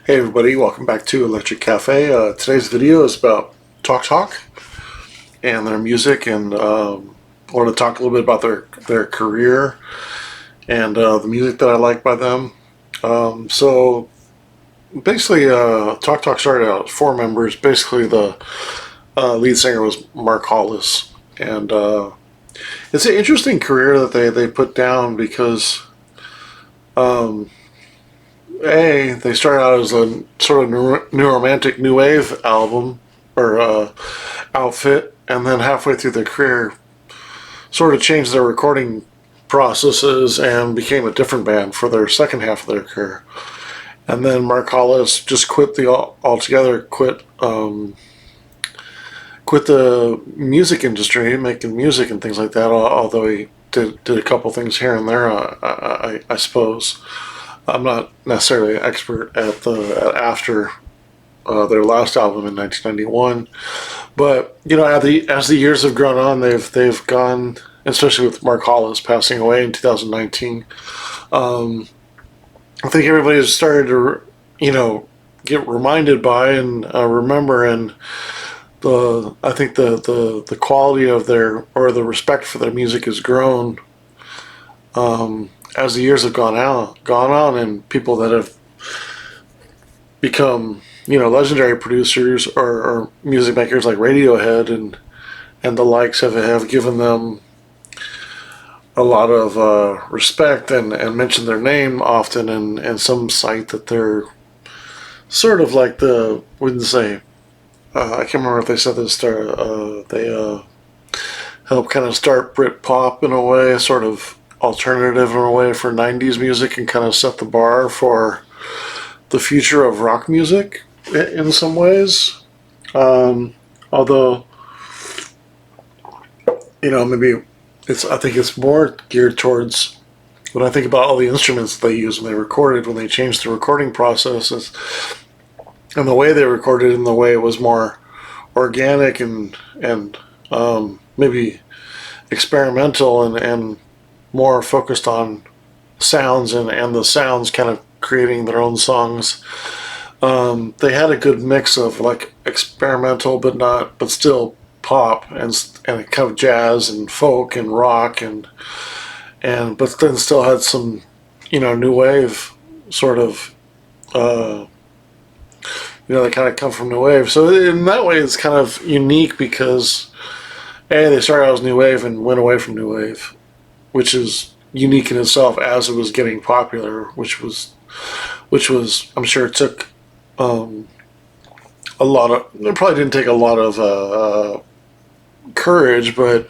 Hey everybody, welcome back to Electric Cafe. Today's video is about Talk Talk and their music, and I want to talk a little bit about their career and the music that I like by them. So basically, Talk Talk started out as four members. Basically, the lead singer was Mark Hollis, and it's an interesting career that they put down because they started out as a sort of new romantic new wave album or outfit, and then halfway through their career, sort of changed their recording processes and became a different band for their second half of their career. And then Mark Hollis just quit altogether, quit the music industry, making music and things like that. Although he did a couple things here and there, I suppose. I'm not necessarily an expert at after their last album in 1991, but as the years have gone on, they've gone, especially with Mark Hollis passing away in 2019. I think everybody's started to get reminded by and remember, and I think the quality of the respect for their music has grown as the years have gone on, and people that have become legendary producers or music makers like Radiohead and the likes have given them a lot of respect and mentioned their name often, and some cite that they're sort of like wouldn't say I can't remember if they said this, they helped kind of start Britpop in a way, sort of alternative in a way for 90s music, and kind of set the bar for the future of rock music in some ways. Although, maybe I think it's more geared towards, when I think about all the instruments they used when they changed the recording processes and the way they recorded, and the way it was more organic and maybe experimental and more focused on sounds and the sounds kind of creating their own songs. They had a good mix of like experimental but still pop and kind of jazz and folk and rock and but then still had some new wave sort of that kind of come from new wave. So in that way it's kind of unique because they started out as new wave and went away from new wave, which is unique in itself as it was getting popular, which was I'm sure it took it probably didn't take a lot of courage, but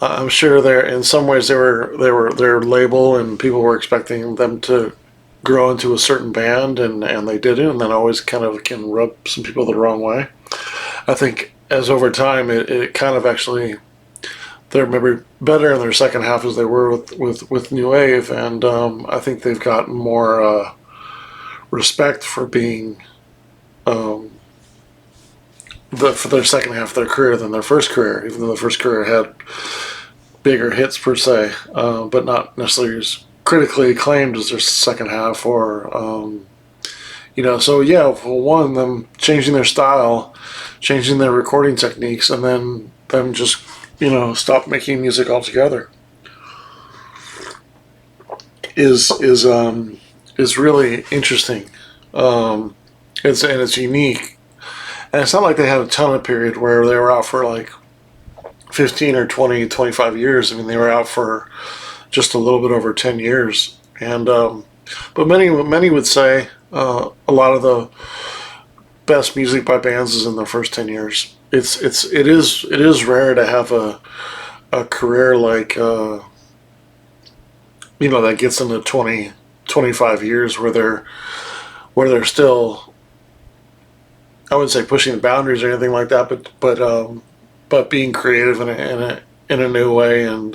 I'm sure there in some ways they were their label, and people were expecting them to grow into a certain band, and they didn't, and then always kind of can rub some people the wrong way. I think as over time it kind of actually, they're maybe better in their second half as they were with new wave, and I think they've gotten more respect for being for their second half of their career than their first career, even though the first career had bigger hits per se, but not necessarily as critically acclaimed as their second half, or so yeah, for one, them changing their style, changing their recording techniques, and then them just stop making music altogether is really interesting. It's unique, and it's not like they had a ton of period where they were out for like 15 or 20, 25 years. I mean, they were out for just a little bit over 10 years, and but many would say a lot of the best music by bands is in their first 10 years. It is rare to have a career like that gets into 20, 25 years where they're still, I wouldn't say pushing the boundaries or anything like that, but being creative in a new way, and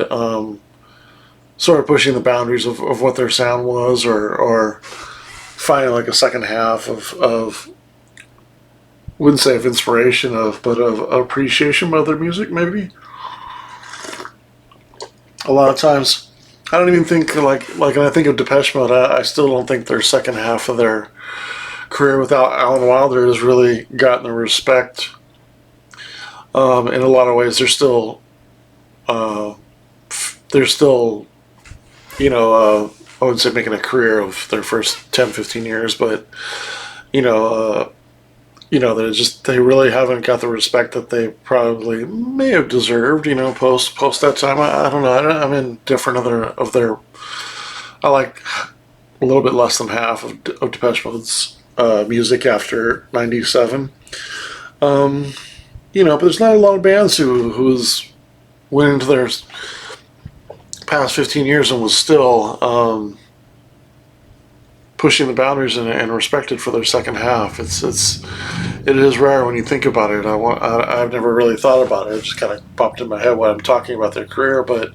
sort of pushing the boundaries of what their sound was, or finding like a second half of wouldn't say of inspiration but of appreciation of their music. Maybe a lot of times I don't even think like when I think of Depeche Mode, I still don't think their second half of their career without Alan Wilder has really gotten the respect. In a lot of ways, uh, they're still, I wouldn't say making a career of their first 10, 15 years, but you know, uh, they really haven't got the respect that they probably may have deserved. Post that time. I don't know. I'm indifferent of their. I like a little bit less than half of Depeche Mode's music after '97. Um, but there's not a lot of bands who's went into their past 15 years and was still pushing the boundaries and respected for their second half. It is rare when you think about it. I've never really thought about it. It just kind of popped in my head when I'm talking about their career. But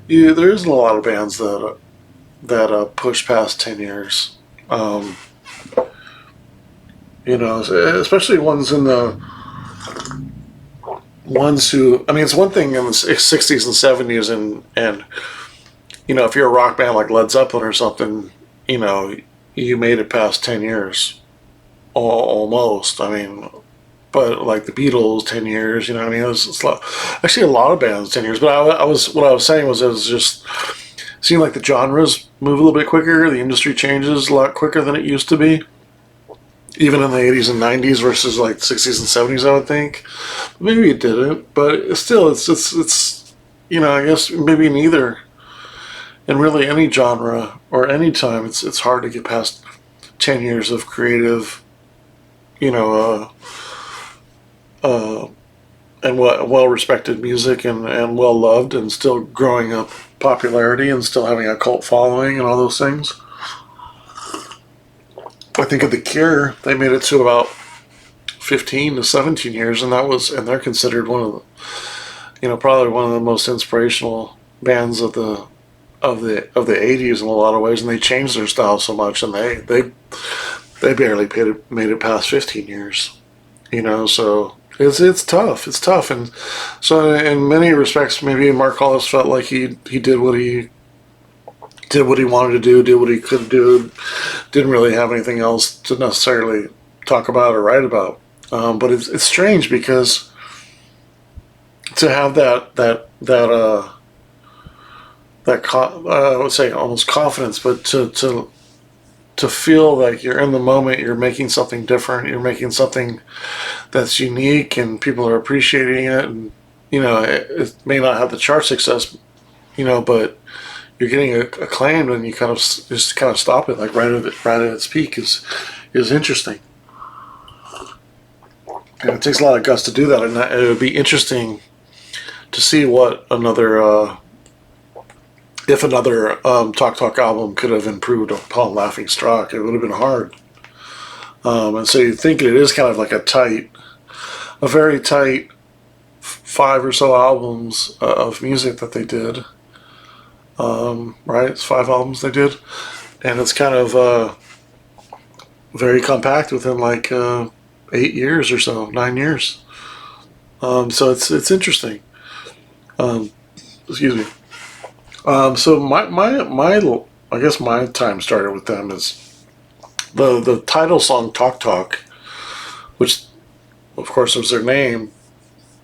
there isn't a lot of bands that push past 10 years. Especially ones who. I mean, it's one thing in the '60s and '70s, and if you're a rock band like Led Zeppelin or something, you made it past 10 years, almost. I mean, but like the Beatles, 10 years. You know what I mean? It's actually a lot of bands 10 years. But what I was saying was it was just seemed like the genres move a little bit quicker. The industry changes a lot quicker than it used to be, even in the '80s and '90s versus like '60s and '70s. I would think maybe it didn't, but still, it's I guess maybe neither. In really any genre or any time, it's hard to get past 10 years of creative, you know, and well respected music and well loved and still growing up popularity and still having a cult following and all those things. I think of The Cure, they made it to about 15 to 17 years, and they're considered one of probably one of the most inspirational bands of the '80s in a lot of ways, and they changed their style so much, and they barely made it past 15 years. So it's tough. It's tough, and so in many respects, maybe Mark Hollis felt like he did what he wanted to do, did what he could do, didn't really have anything else to necessarily talk about or write about. But it's strange because to have I would say almost confidence, but to feel like you're in the moment, you're making something different, you're making something that's unique, and people are appreciating it, and it may not have the chart success, but you're getting acclaimed, and you just kind of stop it like right at its peak is interesting, and it takes a lot of guts to do that, and it would be interesting to see what if another Talk Talk album could have improved upon Laughing Stock. It would have been hard. And so you think it is kind of like a very tight 5 or so albums of music that they did. Right? It's 5 albums they did. And it's kind of very compact within like 8 years or so, 9 years. So it's interesting. Excuse me. So my I guess my time started with them is the title song "Talk Talk," which of course was their name,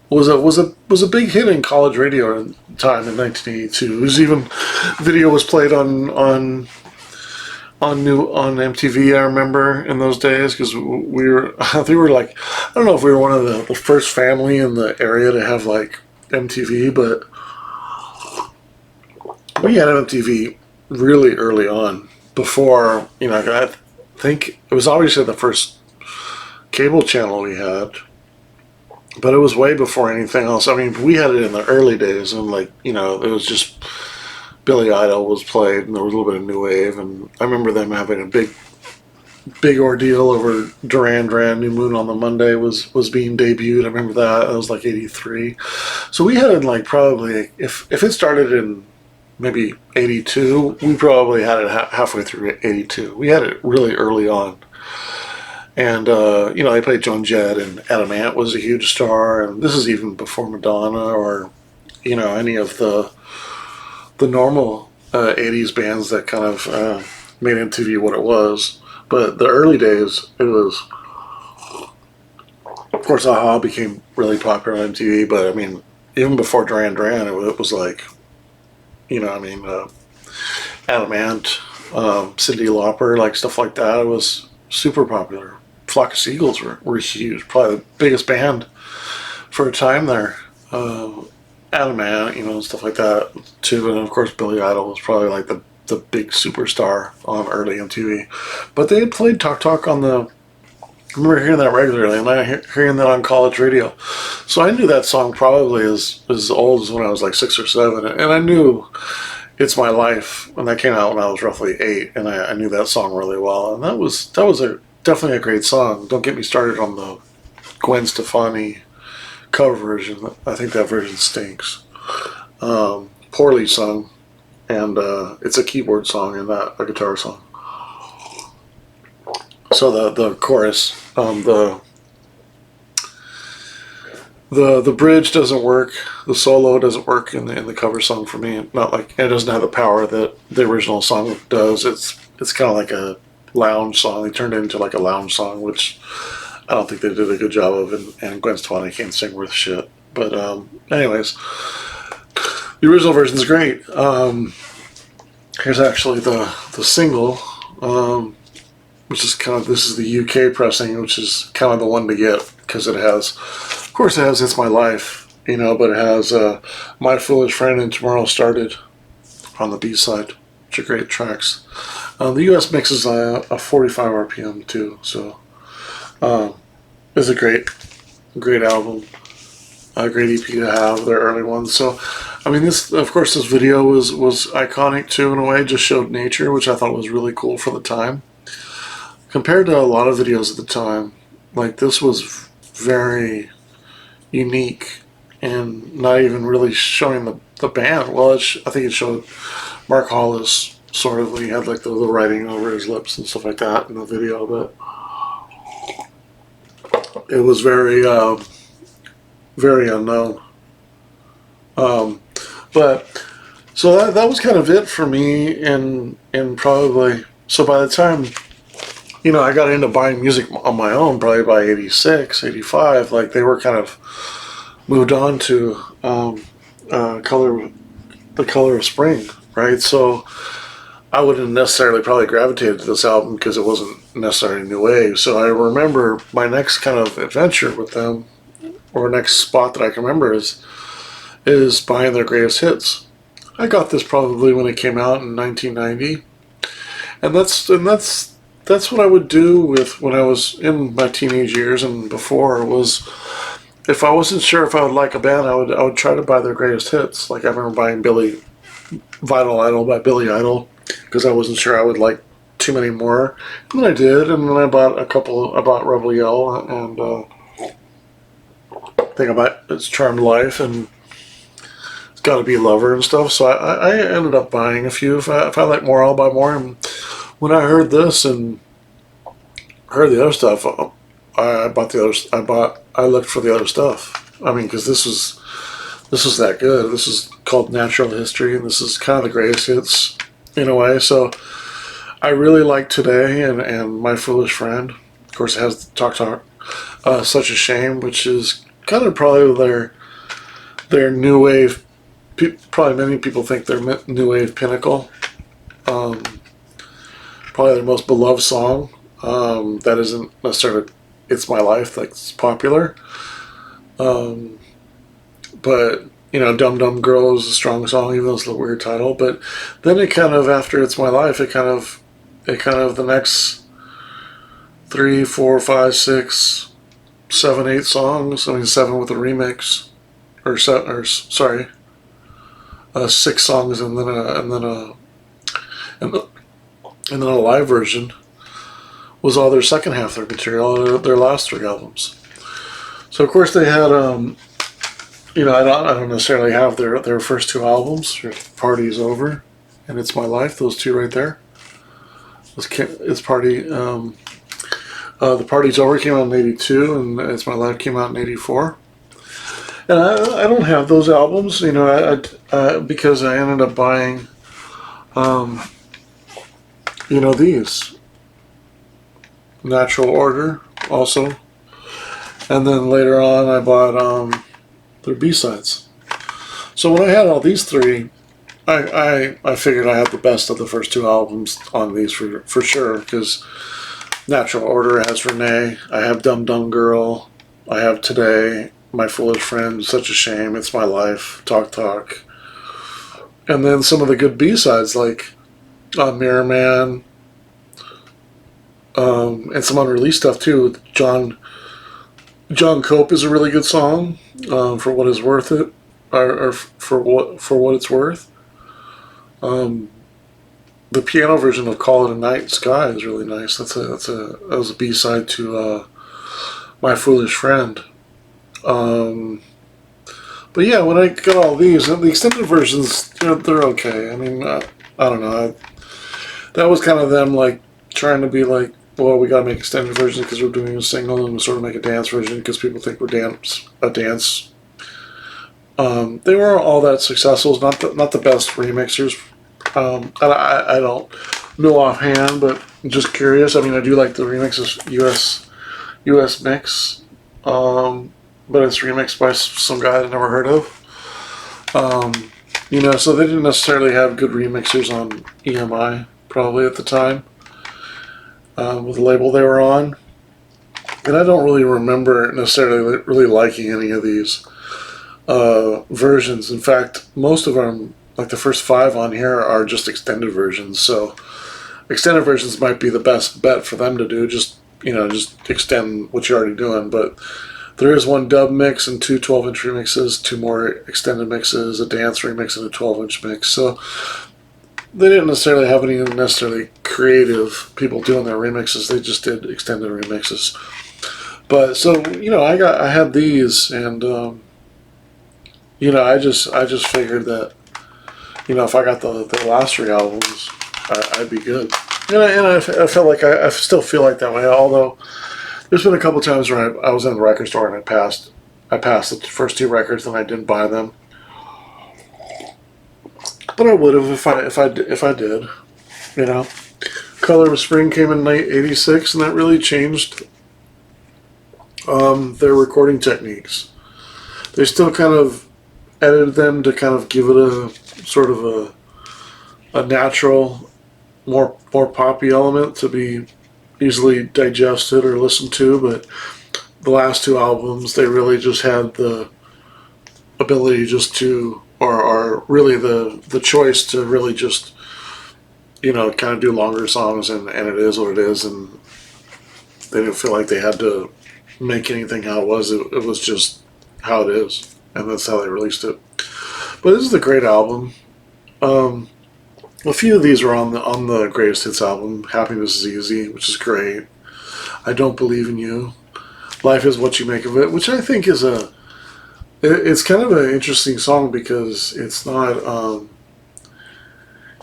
was a big hit in college radio at the time in 1982. It was even video was played on MTV. I remember in those days because I think we were like, I don't know if we were one of the first family in the area to have like MTV, but we had MTV really early on. Before I think it was obviously the first cable channel we had, but it was way before anything else. I mean, we had it in the early days, and it was just Billy Idol was played, and there was a little bit of new wave, and I remember them having a big ordeal over Duran Duran. New Moon on the Monday was being debuted. I remember that. That was like '83. So we had it like probably if it started in maybe '82, we probably had it halfway through '82. We had it really early on. And, they played Joan Jett, and Adam Ant was a huge star, and this is even before Madonna or, any of the normal '80s bands that kind of made MTV what it was. But the early days, it was, of course, Aha became really popular on MTV. But I mean, even before Duran Duran, it was like, I mean, Adam Ant, Cyndi Lauper, like stuff like that. It was super popular. Flock of Seagulls were huge, probably the biggest band for a time there. Adam Ant, and stuff like that too. And of course, Billy Idol was probably like the big superstar on early MTV. But they had played Talk Talk on the. I remember hearing that regularly, and I hearing that on college radio. So I knew that song probably as old as when I was like 6 or 7, and I knew "It's My Life" when that came out when I was roughly 8, and I knew that song really well. And that was definitely a great song. Don't get me started on the Gwen Stefani cover version. I think that version stinks. Poorly sung, and it's a keyboard song and not a guitar song. So the chorus, the bridge doesn't work, the solo doesn't work in the cover song for me. Not like it doesn't have the power that the original song does. It's kind of like a lounge song. They turned it into like a lounge song, which I don't think they did a good job of. And Gwen Stefani can't sing worth shit. But anyways, the original version is great. Here's actually the single. Which is this is the UK pressing, which is kind of the one to get because it has, of course, it has "It's My Life," but it has "My Foolish Friend" and "Tomorrow Started" on the B side, which are great tracks. The US mix is a 45 RPM too, so it's a great album, a great EP to have. Their early ones. So, I mean, this video was iconic too in a way. Just showed nature, which I thought was really cool for the time. Compared to a lot of videos at the time, like this was very unique and not even really showing the band. Well, I think it showed Mark Hollis sort of when he had like the writing over his lips and stuff like that in the video, but it was very, very unknown. But so that was kind of it for me, and probably so by the time. I got into buying music on my own probably by 86, 85. Like they were kind of moved on to the color of spring, right? So I wouldn't necessarily probably gravitated to this album because it wasn't necessarily new wave. So I remember my next kind of adventure with them, or next spot that I can remember is buying their greatest hits. I got this probably when it came out in 1990, and that's what I would do when I was in my teenage years and before, was if I wasn't sure if I would like a band, I would try to buy their greatest hits. Like I remember buying Vital Idol by Billy Idol because I wasn't sure I would like too many more. And then I did, and then I bought Rebel Yell, and I think I bought It's Charmed Life and It's Gotta Be a Lover and stuff. So I ended up buying a few. If I like more, I'll buy more. And when I heard this and heard the other stuff, I bought the others. I looked for the other stuff. I mean, because this was that good. This is called Natural History, and this is kind of the greatest hits in a way. So I really like Today and My Foolish Friend. Of course, it has Talk Talk, Such a Shame, which is kind of probably their new wave. Probably many people think their new wave pinnacle. Probably their most beloved song. That isn't necessarily "It's My Life" that's popular. But "Dum Dum Girl" is a strong song, even though it's a weird title. But then it kind of, after "It's My Life," it kind of the next 3, 4, 5, 6, 7, 8 songs. I mean 7 with a remix, or 6 songs and then a live version was all their second half of their material, their last 3 albums. So of course they had, I don't necessarily have their first 2 albums. Party's Over and It's My Life, those 2 right there. The Party's Over came out in 82, and It's My Life came out in 84. And I don't have those albums, because I ended up buying, these. Natural Order also. And then later on I bought their B-sides. So when I had all these three, I figured I had the best of the first two albums on these for sure, because Natural Order has Renee, I have Dum Dum Girl, I have Today, My Foolish Friend, Such a Shame, It's My Life, Talk Talk. And then some of the good B-sides like Mirror Man, and some unreleased stuff too. John Cope is a really good song, for what is worth it, or for what it's worth. Um, the piano version of "Call It a Night Sky" is really nice. That was a B side to "My Foolish Friend." Um, but yeah, when I got all these, the extended versions, they're okay. I mean, I don't know. That was kind of them like trying to be like, well, we gotta make extended versions because we're doing a single, and we sort of make a dance version because people think we're a dance. They weren't all that successful. Not the best remixers. I don't know offhand, but I'm just curious. I mean, I do like the remixes US mix, but it's remixed by some guy I never heard of. So they didn't necessarily have good remixers on EMI probably at the time, with the label they were on. And I don't really remember necessarily really liking any of these versions. In fact, most of them, like the first 5 on here, are just extended versions. So extended versions might be the best bet for them to do. Just extend what you're already doing. But there is one dub mix and 2 12-inch remixes, 2 more extended mixes, a dance remix, and a 12-inch mix. So they didn't necessarily have any necessarily creative people doing their remixes. They just did extended remixes. But so I had these, and I just figured that if I got the last 3 albums, I'd be good. And I felt like I still feel like that way. Although there's been a couple times where I was in the record store and I passed the first 2 records and I didn't buy them. But I would have if I did. Color of Spring came in '86, and that really changed their recording techniques. They still kind of edited them to kind of give it a sort of a natural, more poppy element to be easily digested or listened to. But the last 2 albums, they really just had the ability just to, or really the choice to really just kind of do longer songs, and it is what it is, and they didn't feel like they had to make anything how it was. It was just how it is, and that's how they released it. But this is a great album. A few of these are on the Greatest Hits album. Happiness is Easy, which is great. I Don't Believe in You. Life is What You Make of It, which I think is it's kind of an interesting song because it's not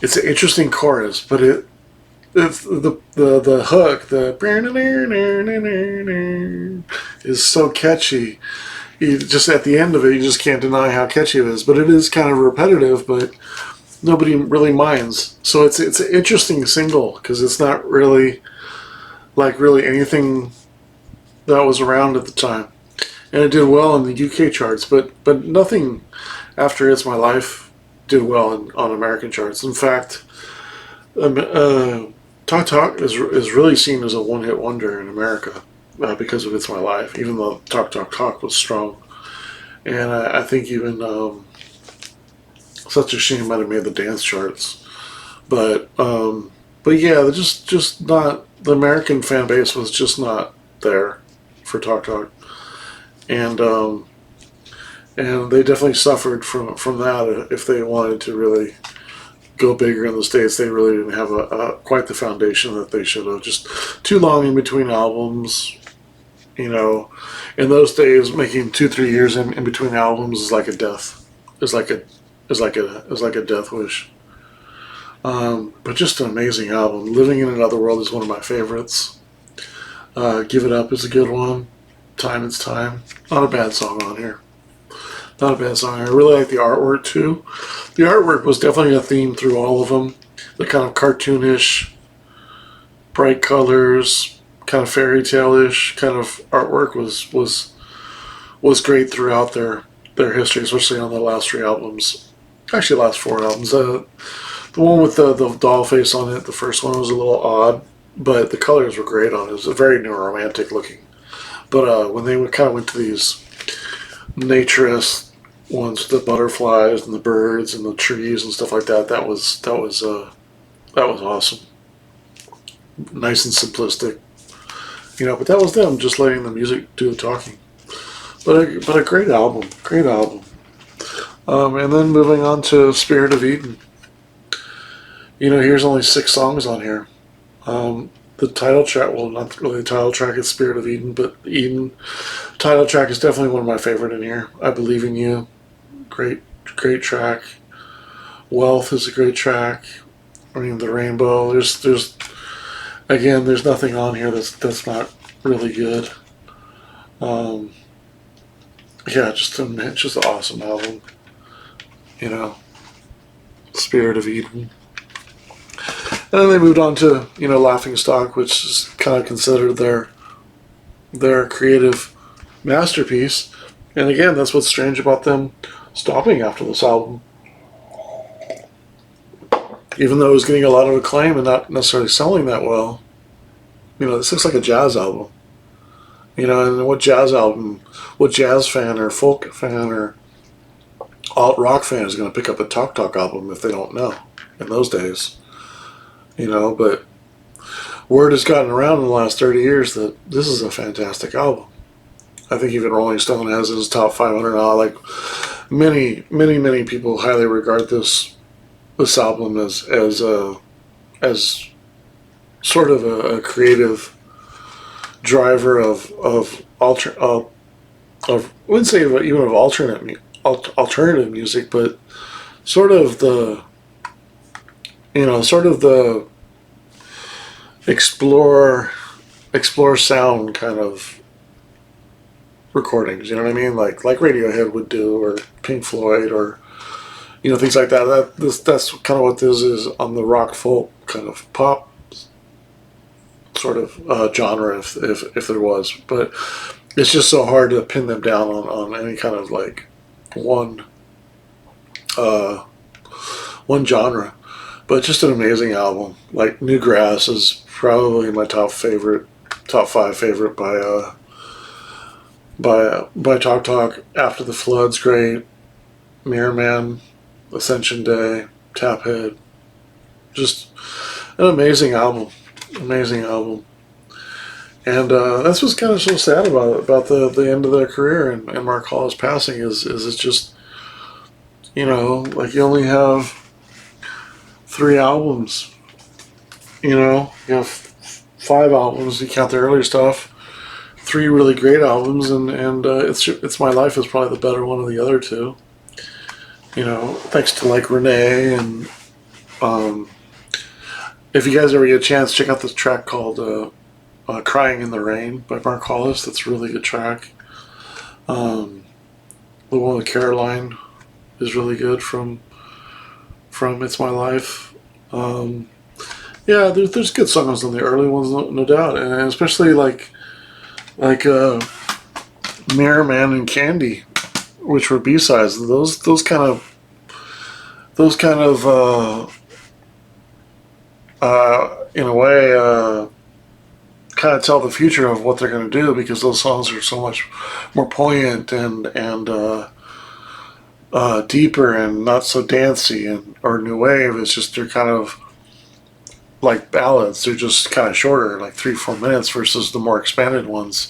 it's an interesting chorus, but it's the hook, is so catchy. You just at the end of it, you just can't deny how catchy it is. But it is kind of repetitive, but nobody really minds. So it's an interesting single because it's not really anything that was around at the time, and it did well in the UK charts. But nothing after It's My Life did well on American charts. In fact, Talk Talk is really seen as a one-hit wonder in America because of It's My Life, even though Talk Talk Talk was strong. And I think even Such a Shame might have made the dance charts. But yeah, they're just not, the American fan base was just not there for Talk Talk. And they definitely suffered from that. If they wanted to really go bigger in the States, they really didn't have quite the foundation that they should have. Just too long in between albums. In those days, making 2-3 years in between albums is like a death. Is like a death wish. But just an amazing album. Living in Another World is one of my favorites. Give It Up is a good one. Time It's Time. Not a bad song on here. Not a bad song. I really like the artwork too. The artwork was definitely a theme through all of them. The kind of cartoonish, bright colors, kind of fairy tale-ish kind of artwork was great throughout their history, especially on the last three albums. Actually, last four albums. The one with the doll face on it, the first one was a little odd, but the colors were great on it. It was a very new romantic looking. But when they kind of went to these naturist ones, the butterflies and the birds and the trees and stuff like that, that was awesome. Nice and simplistic, But that was them just letting the music do the talking. But a great album, great album. And then moving on to Spirit of Eden. Here's only 6 songs on here. The title track, well, not really the title track, is Spirit of Eden, but Eden title track is definitely one of my favorite in here. I Believe in You, great track. Wealth is a great track. I mean, The Rainbow. There's nothing on here that's not really good. Just an awesome album. Spirit of Eden. And then they moved on to, Laughing Stock, which is kind of considered their creative masterpiece. And again, that's what's strange about them stopping after this album. Even though it was getting a lot of acclaim and not necessarily selling that well, this looks like a jazz album. And what jazz fan or folk fan or alt rock fan is going to pick up a Talk Talk album if they don't know in those days? But word has gotten around in the last 30 years that this is a fantastic album. I think even Rolling Stone has it as top 500 now. Like many people highly regard this album as sort of a creative driver of I wouldn't say even of alternative music, but sort of the explore sound kind of recordings. You know what I mean? Like Radiohead would do, or Pink Floyd, or things like that. That's kind of what this is on the rock folk kind of pop sort of genre, if there was. But it's just so hard to pin them down on any kind of like one genre. But just an amazing album. Like New Grass is probably my top 5 favorite by Talk Talk. After the Flood's great. Mirror Man, Ascension Day, Taphead. Just an amazing album. Amazing album. And that's what's kind of so sad about the end of their career and Mark Hall's passing is it's just, like you only have 3 albums. You have 5 albums. You count the earlier stuff. 3 really great albums, and It's My Life is probably the better one of the other 2. Thanks to like Renee and if you guys ever get a chance, check out this track called "Crying in the Rain" by Mark Hollis. That's a really good track. The one with Caroline is really good from It's My Life. There's good songs on the early ones, no doubt, and especially like Mirror Man and Candy, which were B-sides. Those kind of in a way kind of tell the future of what they're going to do, because those songs are so much more poignant and deeper and not so dancey or new wave. It's just they're kind of like ballads. They're just kind of shorter, like 3-4 minutes versus the more expanded ones.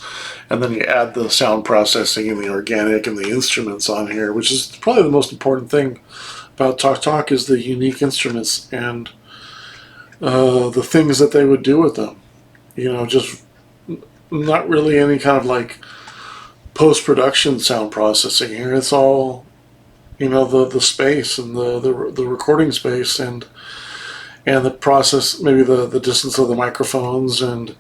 And then you add the sound processing and the organic and the instruments on here, which is probably the most important thing about Talk Talk, is the unique instruments and the things that they would do with them. Just not really any kind of like post-production sound processing here. It's all, the space and the recording space and the process, maybe the distance of the microphones and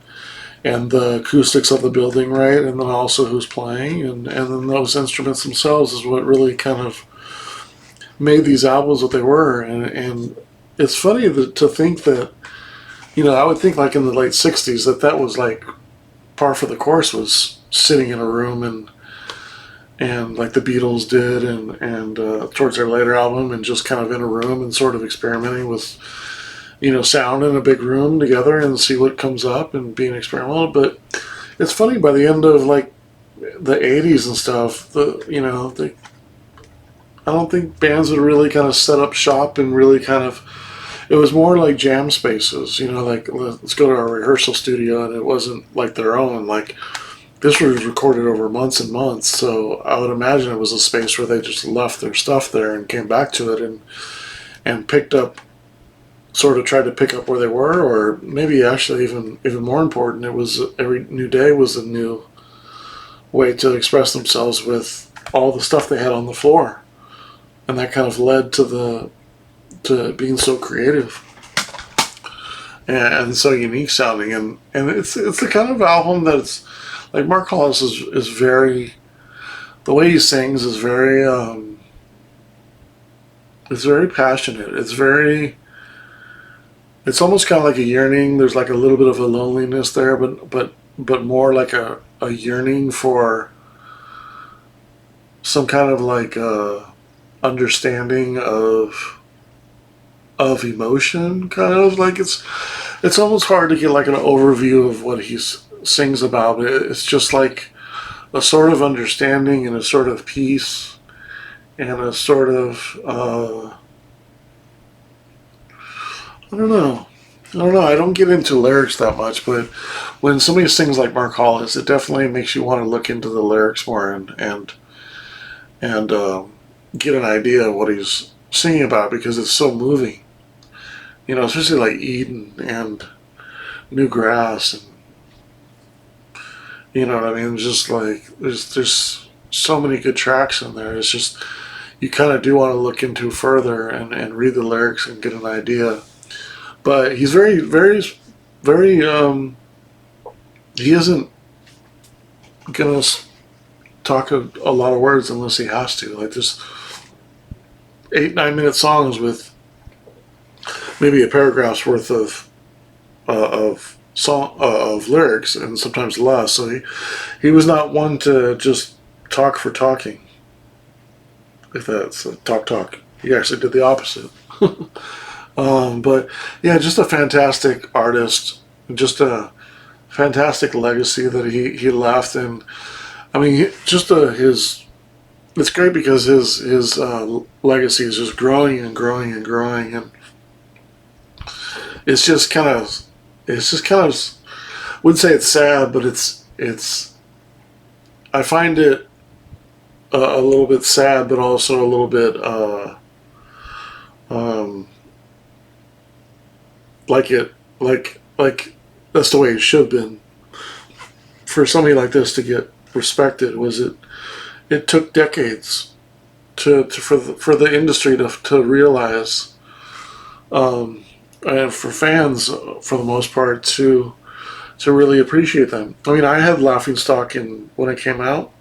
the acoustics of the building, right? And then also who's playing, and then those instruments themselves is what really kind of made these albums what they were. And it's funny to think that, I would think like in the late 60s that was like par for the course was sitting in a room and like the Beatles did, and towards their later album, and just kind of in a room and sort of experimenting with sound in a big room together and see what comes up and being experimental. But it's funny, by the end of like the '80s and stuff, I don't think bands would really kind of set up shop and really kind of. It was more like jam spaces, like let's go to our rehearsal studio, and it wasn't like their own. Like this was recorded over months and months, so I would imagine it was a space where they just left their stuff there and came back to it and picked up, sort of tried to pick up where they were, or maybe actually even more important, it was every new day was a new way to express themselves with all the stuff they had on the floor, and that kind of led to being so creative and so unique sounding, and it's the kind of album that it's like Mark Hollis is very, the way he sings is very it's very passionate. It's almost kind of like a yearning. There's like a little bit of a loneliness there, but more like a yearning for some kind of like understanding of emotion, kind of like it's almost hard to get like an overview of what he sings about. It's just like a sort of understanding and a sort of peace and a sort of I don't know. I don't get into lyrics that much, but when somebody sings like Mark Hollis, it definitely makes you want to look into the lyrics more and get an idea of what he's singing about, because it's so moving. Especially like Eden and New Grass, and you know what I mean. Just like there's so many good tracks in there. It's just you kind of do want to look into further and read the lyrics and get an idea. But he's very, very, very. He isn't gonna talk a lot of words unless he has to. Like there's 8-9 minute songs with maybe a paragraph's worth of song of lyrics, and sometimes less. So he was not one to just talk for talking. If that's a talk. He actually did the opposite. But yeah, just a fantastic artist, just a fantastic legacy that he left, and I mean, his. It's great because his legacy is just growing and growing and growing, and it's just kind of, wouldn't say it's sad, but it's. I find it a little bit sad, but also a little bit like that's the way it should have been. For somebody like this to get respected, it took decades for the industry to realize, and for fans for the most part to really appreciate them. I mean, I had Laughingstock when it came out,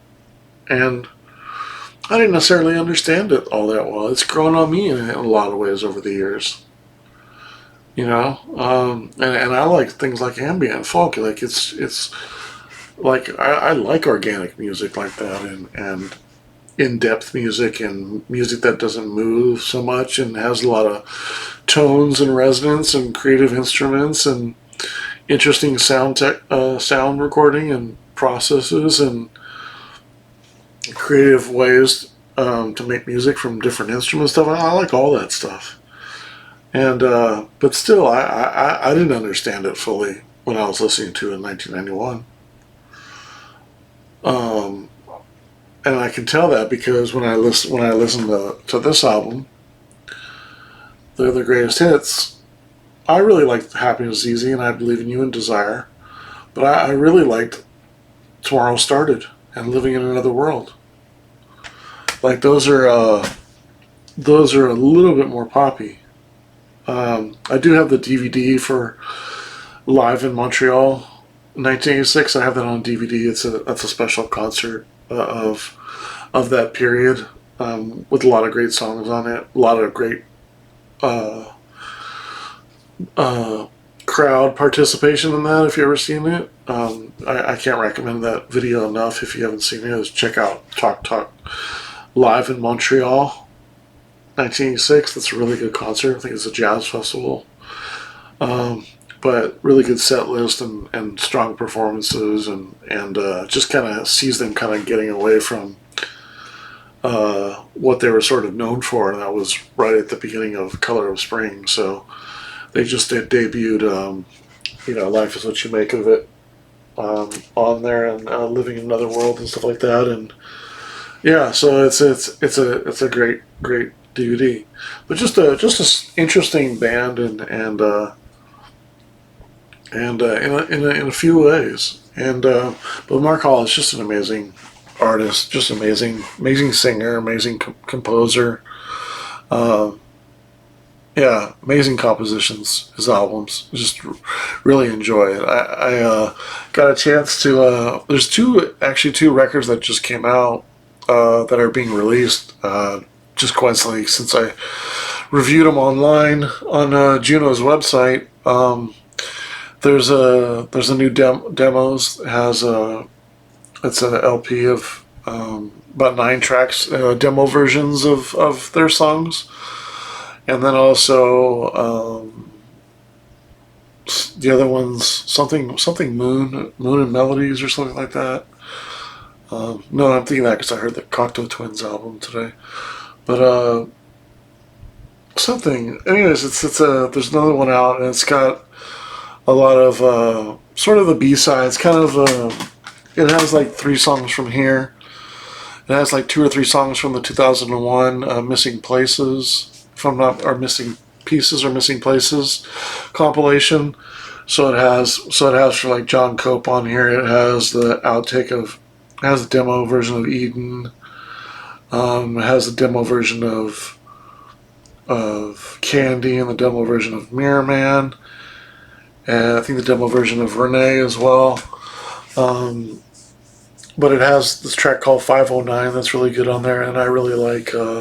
and I didn't necessarily understand it all that well. It's grown on me in a lot of ways over the years. And I like things like ambient folk. Like it's like I like organic music like that, and in-depth music, and music that doesn't move so much and has a lot of tones and resonance and creative instruments and interesting sound recording and processes and creative ways to make music from different instruments stuff. I like all that stuff. And but still, I didn't understand it fully when I was listening to it in 1991. And I can tell that because when I listen to this album, They're the Greatest Hits, I really liked Happiness is Easy and I Believe in You and Desire, but I really liked Tomorrow Started and Living in Another World. Like those are a little bit more poppy. I do have the DVD for Live in Montreal, 1986. I have that on DVD. That's a special concert of that period, with a lot of great songs on it, a lot of great crowd participation in that. If you ever seen it, I can't recommend that video enough. If you haven't seen it, is check out Talk Talk live in Montreal, 1986. That's a really good concert. I think it's a jazz festival. But really good set list and strong performances, and just kind of sees them kind of getting away from what they were sort of known for, and that was right at the beginning of Color of Spring. So they just debuted, Life Is What You Make of It on there, and Living in Another World and stuff like that, and yeah, so it's a great DVD, but just a interesting band, and in a few ways, but Mark Hall is just an amazing artist, just amazing singer, amazing composer, amazing compositions. His albums, just really enjoy it. I got a chance to. There's two records that just came out that are being released. Just coincidentally, since I reviewed them online on Juno's website. There's a new demos. It has it's an LP of about 9 tracks, demo versions of their songs, and then also the other one's something Moon and Melodies or something like that. No, I'm thinking that because I heard the Cocteau Twins album today, but something. Anyways, there's another one out, and it's got a lot of sort of the B-sides, kind of. It has like 3 songs from here. It has like 2 or 3 songs from the 2001 Missing Places, or Missing Pieces or Missing Places compilation. So it has for like John Cope on here. It has the demo version of Eden. It has the demo version of Candy and the demo version of Mirror Man. And I think the demo version of Renee as well. But it has this track called 509 that's really good on there, and I really like Crying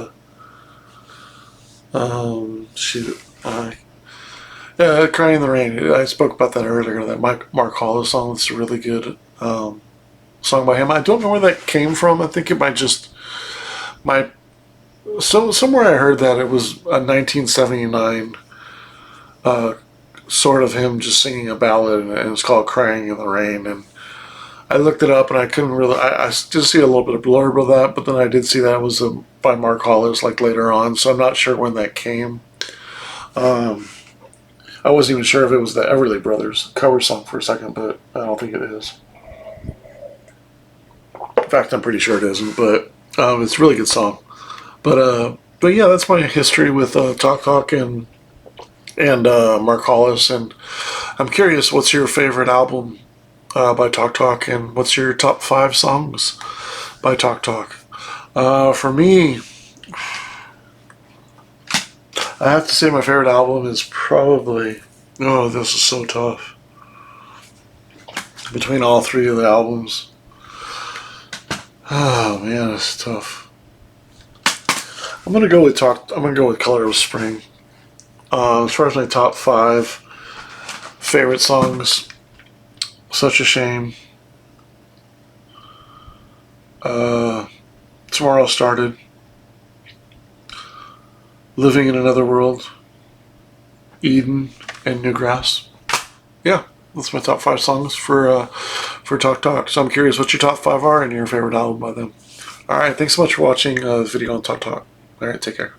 in the Rain. I spoke about that earlier, that Mark Hollis song. It's a really good song by him. I don't know where that came from. I think it somewhere I heard that it was a 1979 sort of him just singing a ballad, and it's called Crying in the Rain. And I looked it up, and I couldn't really. I did see a little bit of blurb of that, but then I did see that it was by Mark Hollis like later on. So I'm not sure when that came. I wasn't even sure if it was the Everly Brothers cover song for a second, but I don't think it is. In fact, I'm pretty sure it isn't. But it's a really good song. But yeah, that's my history with Talk Talk and Mark Hollis, and I'm curious, what's your favorite album by Talk Talk, and what's your top 5 songs by Talk Talk? For me, I have to say my favorite album is probably, this is so tough, between all 3 of the albums. Oh man, it's tough. I'm gonna go with Color of Spring. As far as my top 5 favorite songs, Such a Shame, Tomorrow Started, Living in Another World, Eden, and Newgrass. Yeah, that's my top 5 songs for Talk Talk. So I'm curious what your top 5 are and your favorite album by them. Alright, thanks so much for watching this video on Talk Talk. Alright, take care.